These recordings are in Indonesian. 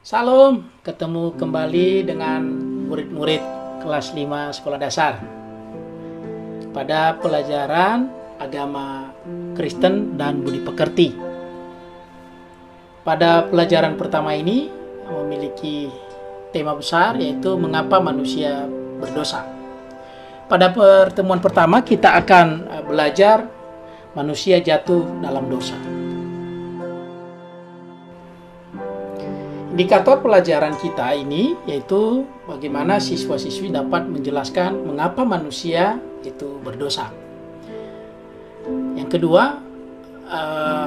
Salam, ketemu kembali dengan murid-murid kelas 5 sekolah dasar pada pelajaran agama Kristen dan budi pekerti. Pada pelajaran pertama ini memiliki tema besar, yaitu mengapa manusia berdosa. Pada pertemuan pertama kita akan belajar manusia jatuh dalam dosa. Indikator pelajaran kita ini yaitu bagaimana siswa-siswi dapat menjelaskan mengapa manusia itu berdosa. Yang kedua,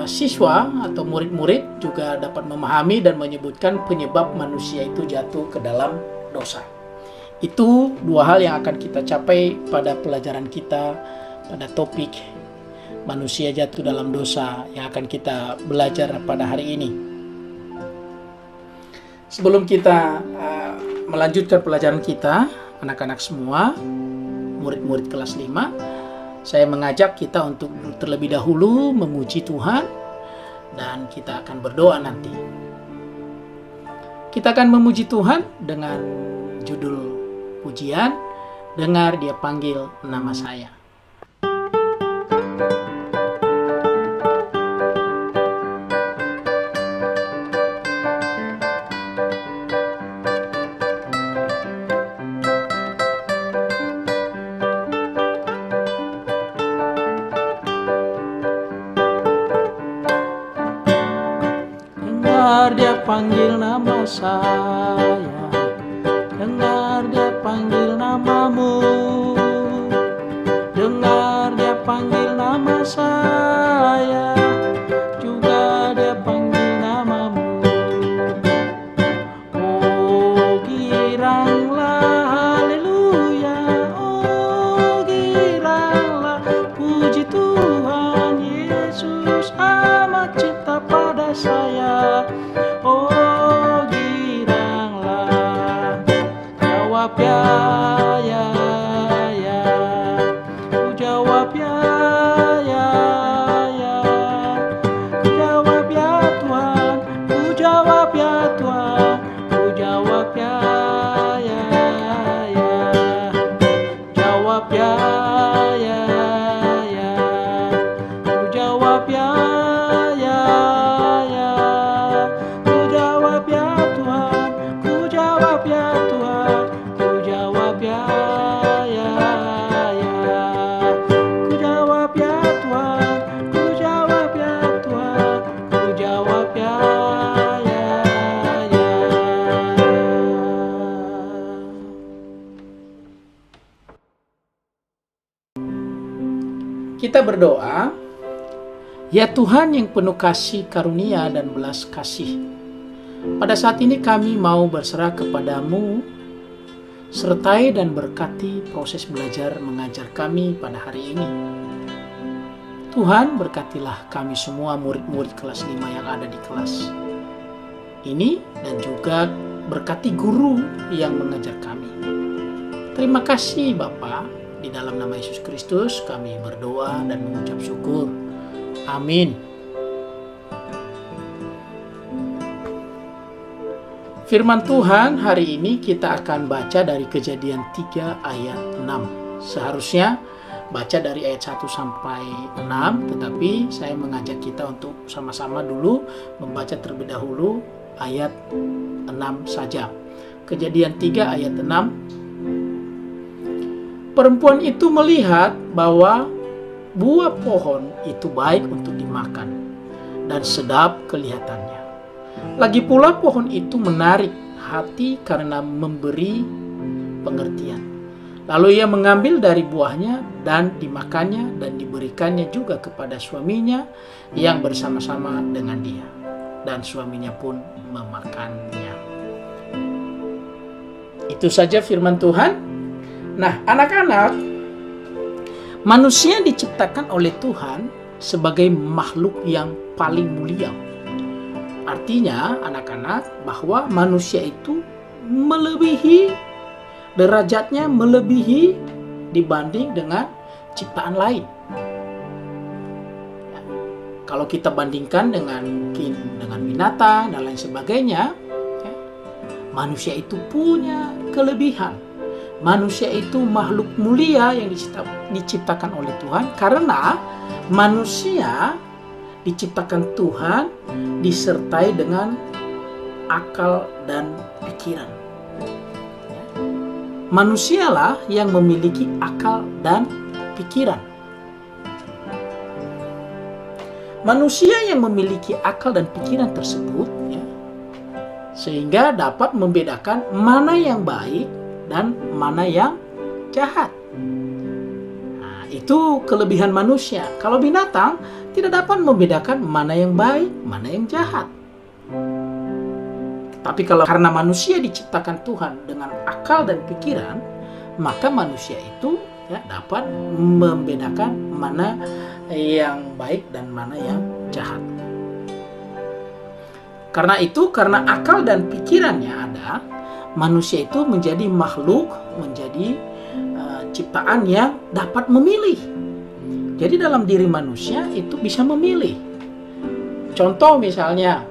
siswa atau murid-murid juga dapat memahami dan menyebutkan penyebab manusia itu jatuh ke dalam dosa. Itu dua hal yang akan kita capai pada pelajaran kita pada topik manusia jatuh dalam dosa yang akan kita belajar pada hari ini. Sebelum kita melanjutkan pelajaran kita, anak-anak semua, murid-murid kelas 5, saya mengajak kita untuk terlebih dahulu memuji Tuhan dan kita akan berdoa nanti. Kita akan memuji Tuhan dengan judul pujian, "Dengar Dia Panggil Nama Saya". Dengar Dia panggil nama saya, dengar Dia panggil namamu, dengar Dia panggil nama saya, juga Dia panggil namamu. Oh giranglah haleluya, oh giranglah puji Tuhan Yesus amat cinta pada saya. Oh giranglah, jawab ya, ku jawab ya, ku jawab ya Tuhan, ku jawab ya Tuhan, ku jawab ya, jawab ya, ku jawab ya. Kita berdoa, ya Tuhan yang penuh kasih karunia dan belas kasih. Pada saat ini kami mau berserah kepadamu, sertai dan berkati proses belajar mengajar kami pada hari ini. Tuhan berkatilah kami semua murid-murid kelas 5 yang ada di kelas ini dan juga berkati guru yang mengajar kami. Terima kasih Bapa. Di dalam nama Yesus Kristus kami berdoa dan mengucap syukur. Amin. Firman Tuhan hari ini kita akan baca dari Kejadian 3 ayat 6. Seharusnya baca dari ayat 1 sampai 6, tetapi saya mengajak kita untuk sama-sama dulu membaca terlebih dahulu ayat 6 saja. Kejadian 3 ayat 6. Perempuan itu melihat bahwa buah pohon itu baik untuk dimakan dan sedap kelihatannya. Lagi pula pohon itu menarik hati karena memberi pengertian. Lalu ia mengambil dari buahnya dan dimakannya dan diberikannya juga kepada suaminya yang bersama-sama dengan dia. Dan suaminya pun memakannya. Itu saja firman Tuhan. Nah, anak-anak, manusia diciptakan oleh Tuhan sebagai makhluk yang paling mulia. Artinya, anak-anak, bahwa manusia itu melebihi derajatnya, melebihi dibanding dengan ciptaan lain. Kalau kita bandingkan dengan binatang dan lain sebagainya, manusia itu punya kelebihan. Manusia itu makhluk mulia yang diciptakan oleh Tuhan, karena manusia diciptakan Tuhan disertai dengan akal dan pikiran. Manusialah yang memiliki akal dan pikiran. Manusia yang memiliki akal dan pikiran tersebut, ya, sehingga dapat membedakan mana yang baik dan mana yang jahat. Nah, itu kelebihan manusia. Kalau binatang tidak dapat membedakan mana yang baik, mana yang jahat. Tapi karena manusia diciptakan Tuhan dengan akal dan pikiran, maka manusia itu, ya, dapat membedakan mana yang baik dan mana yang jahat. Karena itu, karena akal dan pikirannya ada, manusia itu menjadi makhluk, menjadi ciptaan yang dapat memilih. Jadi dalam diri manusia itu bisa memilih. Contoh misalnya,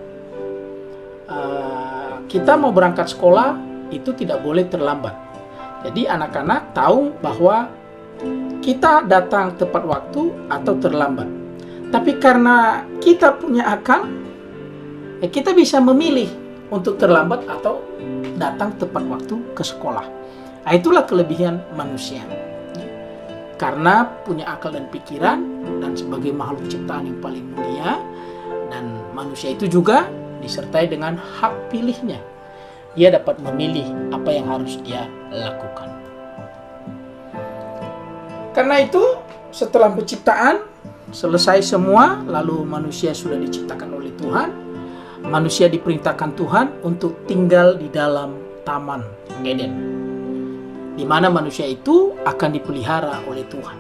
kita mau berangkat sekolah itu tidak boleh terlambat. Jadi anak-anak tahu bahwa kita datang tepat waktu atau terlambat. Tapi karena kita punya akal, ya kita bisa memilih untuk terlambat atau datang tepat waktu ke sekolah. Nah, itulah kelebihan manusia. Karena punya akal dan pikiran, dan sebagai makhluk ciptaan yang paling mulia, dan manusia itu juga disertai dengan hak pilihnya. Dia dapat memilih apa yang harus dia lakukan. Karena itu, setelah penciptaan selesai semua, lalu manusia sudah diciptakan oleh Tuhan. Manusia diperintahkan Tuhan untuk tinggal di dalam Taman Eden, di mana manusia itu akan dipelihara oleh Tuhan.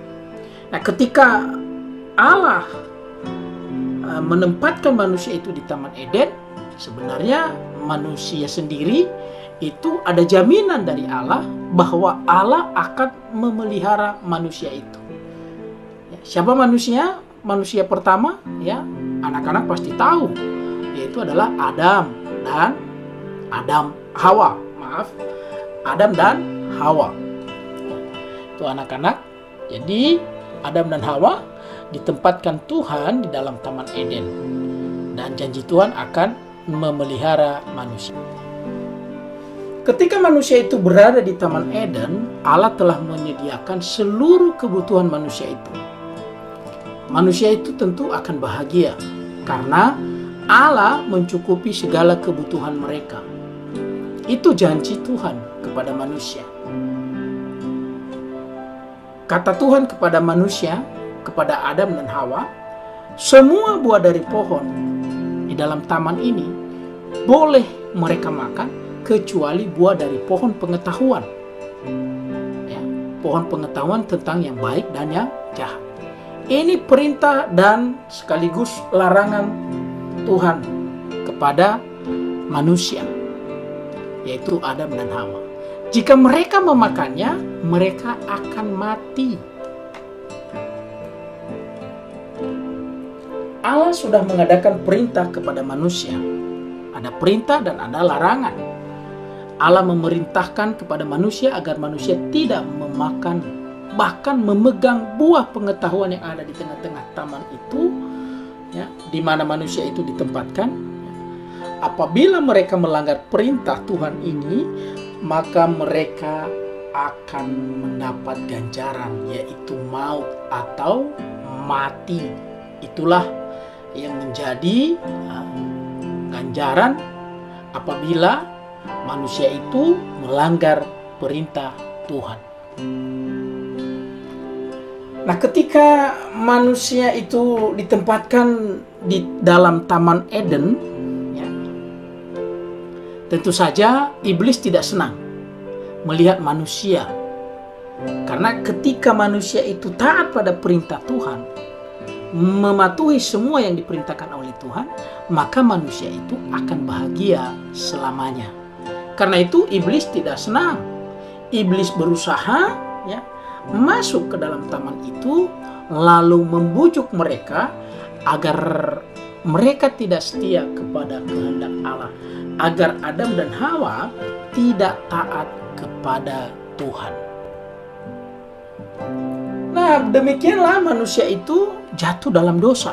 Nah, ketika Allah menempatkan manusia itu di Taman Eden, sebenarnya manusia sendiri itu ada jaminan dari Allah bahwa Allah akan memelihara manusia itu. Siapa manusia? Manusia pertama, ya, anak-anak pasti tahu, yaitu adalah Adam dan Hawa. Adam dan Hawa. Itu anak-anak. Jadi Adam dan Hawa ditempatkan Tuhan di dalam Taman Eden, dan janji Tuhan akan memelihara manusia. Ketika manusia itu berada di Taman Eden, Allah telah menyediakan seluruh kebutuhan manusia itu. Manusia itu tentu akan bahagia karena Allah mencukupi segala kebutuhan mereka. Itu janji Tuhan kepada manusia. Kata Tuhan kepada manusia, kepada Adam dan Hawa, semua buah dari pohon di dalam taman ini boleh mereka makan, kecuali buah dari pohon pengetahuan. Ya, pohon pengetahuan tentang yang baik dan yang jahat. Ini perintah dan sekaligus larangan Tuhan kepada manusia, yaitu Adam dan Hawa. Jika mereka memakannya, mereka akan mati. Allah sudah mengadakan perintah kepada manusia. Ada perintah dan ada larangan. Allah memerintahkan kepada manusia agar manusia tidak memakan, bahkan memegang buah pengetahuan yang ada di tengah-tengah taman itu, ya, di mana manusia itu ditempatkan. Apabila mereka melanggar perintah Tuhan ini, maka mereka akan mendapat ganjaran, yaitu maut atau mati. Itulah yang menjadi ganjaran apabila manusia itu melanggar perintah Tuhan. Nah, ketika manusia itu ditempatkan di dalam Taman Eden, ya, tentu saja iblis tidak senang melihat manusia. Karena ketika manusia itu taat pada perintah Tuhan, mematuhi semua yang diperintahkan oleh Tuhan, maka manusia itu akan bahagia selamanya. Karena itu iblis tidak senang. Iblis berusaha, ya, masuk ke dalam taman itu, lalu membujuk mereka agar mereka tidak setia kepada kehendak Allah, agar Adam dan Hawa tidak taat kepada Tuhan. Nah, demikianlah manusia itu jatuh dalam dosa.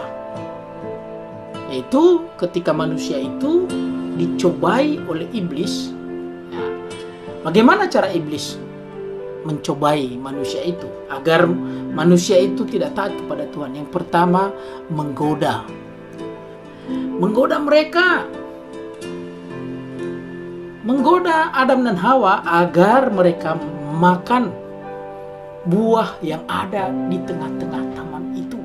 Yaitu ketika manusia itu dicobai oleh iblis. Nah, bagaimana cara iblis mencobai manusia itu agar manusia itu tidak taat kepada Tuhan? Yang pertama, menggoda mereka, menggoda Adam dan Hawa agar mereka makan buah yang ada di tengah-tengah taman itu.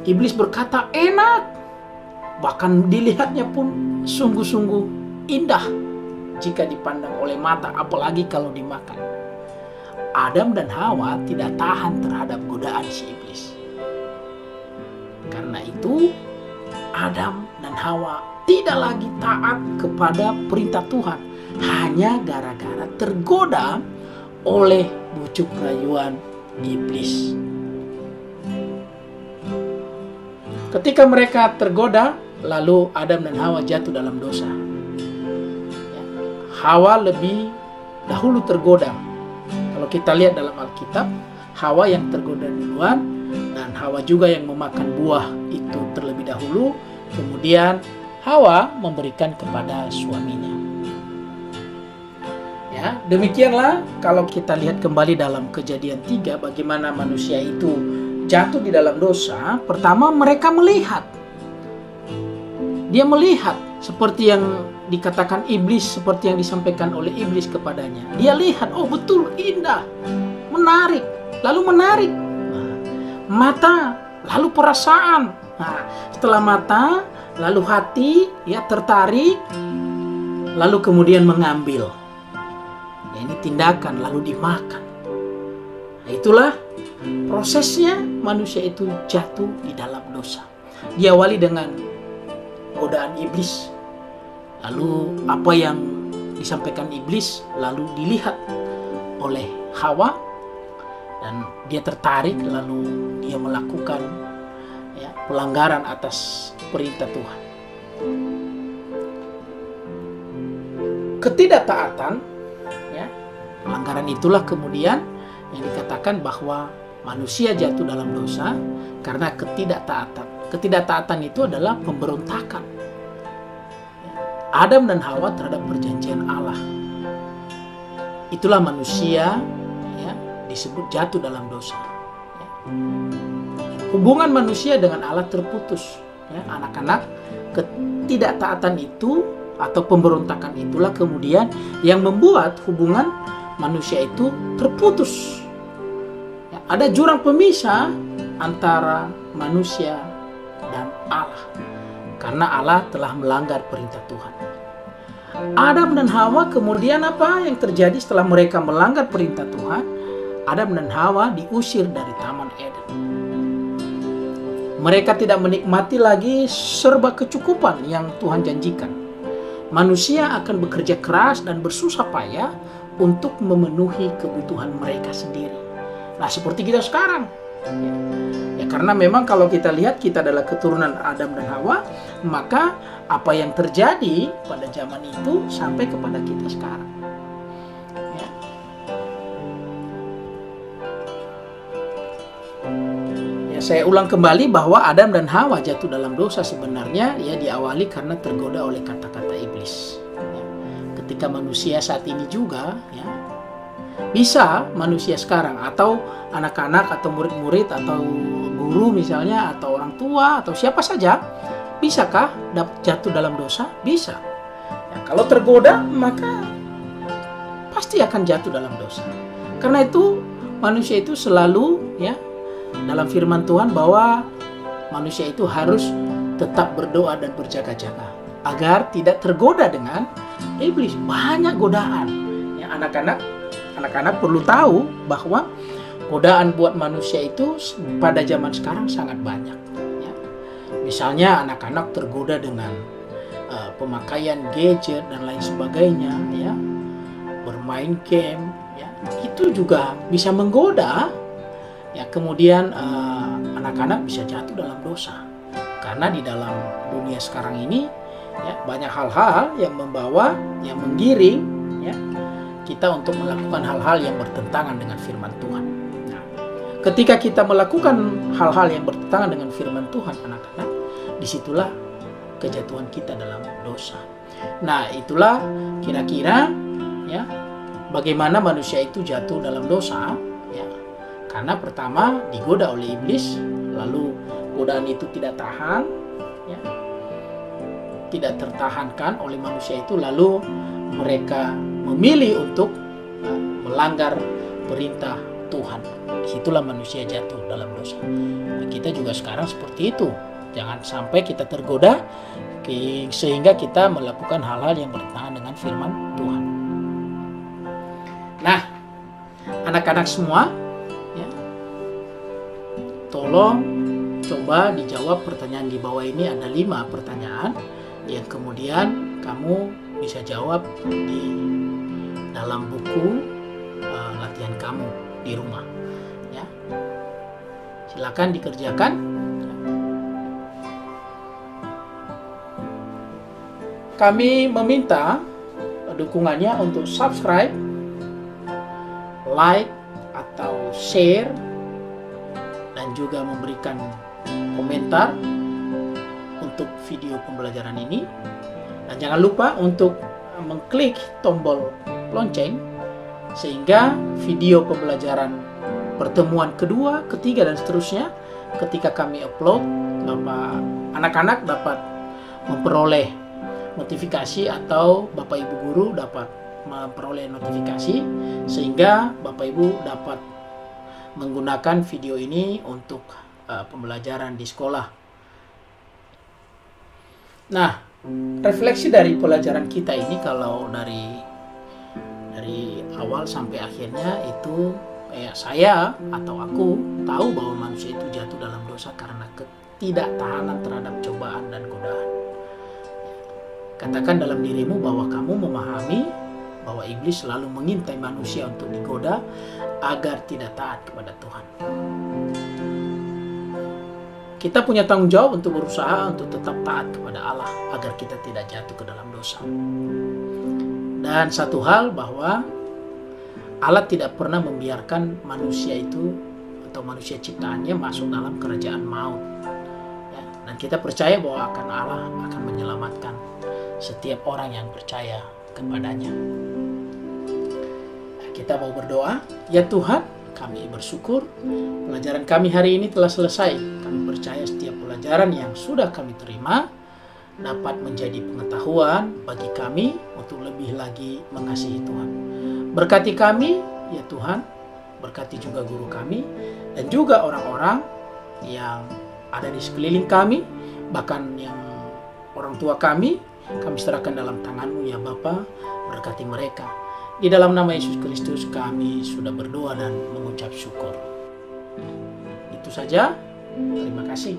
Iblis berkata enak, bahkan dilihatnya pun sungguh-sungguh indah jika dipandang oleh mata, apalagi kalau dimakan. Adam dan Hawa tidak tahan terhadap godaan si iblis. Karena itu Adam dan Hawa tidak lagi taat kepada perintah Tuhan, hanya gara-gara tergoda oleh bujuk rayuan iblis. Ketika mereka tergoda, lalu Adam dan Hawa jatuh dalam dosa. Hawa lebih dahulu tergoda. Kalau kita lihat dalam Alkitab, Hawa yang tergoda duluan, dan Hawa juga yang memakan buah itu terlebih dahulu. Kemudian Hawa memberikan kepada suaminya. Ya, demikianlah kalau kita lihat kembali dalam Kejadian 3, bagaimana manusia itu jatuh di dalam dosa. Pertama, mereka melihat. Dia melihat seperti yang dikatakan iblis, seperti yang disampaikan oleh iblis kepadanya. Dia lihat, oh betul, indah, menarik, lalu menarik. Mata, lalu perasaan. Nah, setelah mata, lalu hati, ya tertarik, lalu kemudian mengambil. Ya, ini tindakan, lalu dimakan. Nah, itulah prosesnya manusia itu jatuh di dalam dosa. Diawali dengan godaan iblis. Lalu apa yang disampaikan iblis lalu dilihat oleh Hawa, dan dia tertarik, lalu dia melakukan pelanggaran atas perintah Tuhan. Ketidaktaatan, pelanggaran itulah kemudian yang dikatakan bahwa manusia jatuh dalam dosa karena ketidaktaatan. Ketidaktaatan itu adalah pemberontakan Adam dan Hawa terhadap perjanjian Allah. Itulah manusia disebut jatuh dalam dosa. Hubungan manusia dengan Allah terputus. Anak-anak, ketidaktaatan itu atau pemberontakan itulah kemudian yang membuat hubungan manusia itu terputus. Ada jurang pemisah antara manusia dan Allah, karena Allah telah melanggar perintah Tuhan. Adam dan Hawa kemudian apa yang terjadi setelah mereka melanggar perintah Tuhan? Adam dan Hawa diusir dari Taman Eden. Mereka tidak menikmati lagi serba kecukupan yang Tuhan janjikan. Manusia akan bekerja keras dan bersusah payah untuk memenuhi kebutuhan mereka sendiri. Nah, seperti kita sekarang. Ya, karena memang kalau kita lihat kita adalah keturunan Adam dan Hawa, maka apa yang terjadi pada zaman itu sampai kepada kita sekarang. Saya ulang kembali bahwa Adam dan Hawa jatuh dalam dosa sebenarnya diawali karena tergoda oleh kata-kata iblis. Ketika manusia saat ini juga bisa manusia sekarang atau anak-anak atau murid-murid atau guru misalnya atau orang tua atau siapa saja, bisakah jatuh dalam dosa? Bisa. Kalau tergoda maka pasti akan jatuh dalam dosa. Karena itu manusia itu selalu dalam firman Tuhan bahwa manusia itu harus tetap berdoa dan berjaga-jaga agar tidak tergoda dengan iblis. Banyak godaan. Anak-anak perlu tahu bahwa godaan buat manusia itu pada zaman sekarang sangat banyak. Misalnya anak-anak tergoda dengan pemakaian gadget dan lain sebagainya, bermain game, itu juga bisa menggoda. Kemudian anak-anak bisa jatuh dalam dosa. Karena di dalam dunia sekarang ini ya, banyak hal-hal yang membawa, yang menggiring ya, kita untuk melakukan hal-hal yang bertentangan dengan firman Tuhan. Nah, ketika kita melakukan hal-hal yang bertentangan dengan firman Tuhan, anak-anak, disitulah kejatuhan kita dalam dosa. Nah, itulah kira-kira ya bagaimana manusia itu jatuh dalam dosa ya. Karena pertama digoda oleh iblis, lalu godaan itu tidak tahan ya, tidak tertahankan oleh manusia itu, lalu mereka memilih untuk melanggar perintah Tuhan. Disitulah manusia jatuh dalam dosa. Nah, kita juga sekarang seperti itu. Jangan sampai kita tergoda sehingga kita melakukan hal-hal yang bertentangan dengan firman Tuhan. Nah, anak-anak semua ya, tolong coba dijawab pertanyaan di bawah ini. Ada 5 pertanyaan yang kemudian kamu bisa jawab di dalam buku latihan kamu di rumah ya. Silakan dikerjakan. Kami meminta dukungannya untuk subscribe, like atau share, dan juga memberikan komentar untuk video pembelajaran ini. Dan jangan lupa untuk mengklik tombol lonceng sehingga video pembelajaran pertemuan kedua, ketiga, dan seterusnya ketika kami upload, anak-anak dapat memperoleh notifikasi atau Bapak Ibu guru dapat memperoleh notifikasi sehingga Bapak Ibu dapat menggunakan video ini untuk pembelajaran di sekolah. Nah, refleksi dari pelajaran kita ini, kalau dari awal sampai akhirnya itu saya atau aku tahu bahwa manusia itu jatuh dalam dosa karena ketidaktahanan terhadap cobaan dan godaan. Katakan dalam dirimu bahwa kamu memahami bahwa iblis selalu mengintai manusia untuk digoda agar tidak taat kepada Tuhan. Kita punya tanggung jawab untuk berusaha untuk tetap taat kepada Allah agar kita tidak jatuh ke dalam dosa. Dan satu hal, bahwa Allah tidak pernah membiarkan manusia itu atau manusia ciptaannya masuk dalam kerajaan maut. Ya, dan kita percaya bahwa Allah akan menyelamatkan setiap orang yang percaya kepadanya. Kita mau berdoa. Ya Tuhan, kami bersyukur pelajaran kami hari ini telah selesai. Kami percaya setiap pelajaran yang sudah kami terima dapat menjadi pengetahuan bagi kami untuk lebih lagi mengasihi Tuhan. Berkati kami ya Tuhan, berkati juga guru kami dan juga orang-orang yang ada di sekeliling kami, bahkan yang orang tua kami serahkan dalam tangan-Mu ya Bapa. Berkati mereka. Di dalam nama Yesus Kristus kami sudah berdoa dan mengucap syukur. Itu saja. Terima kasih.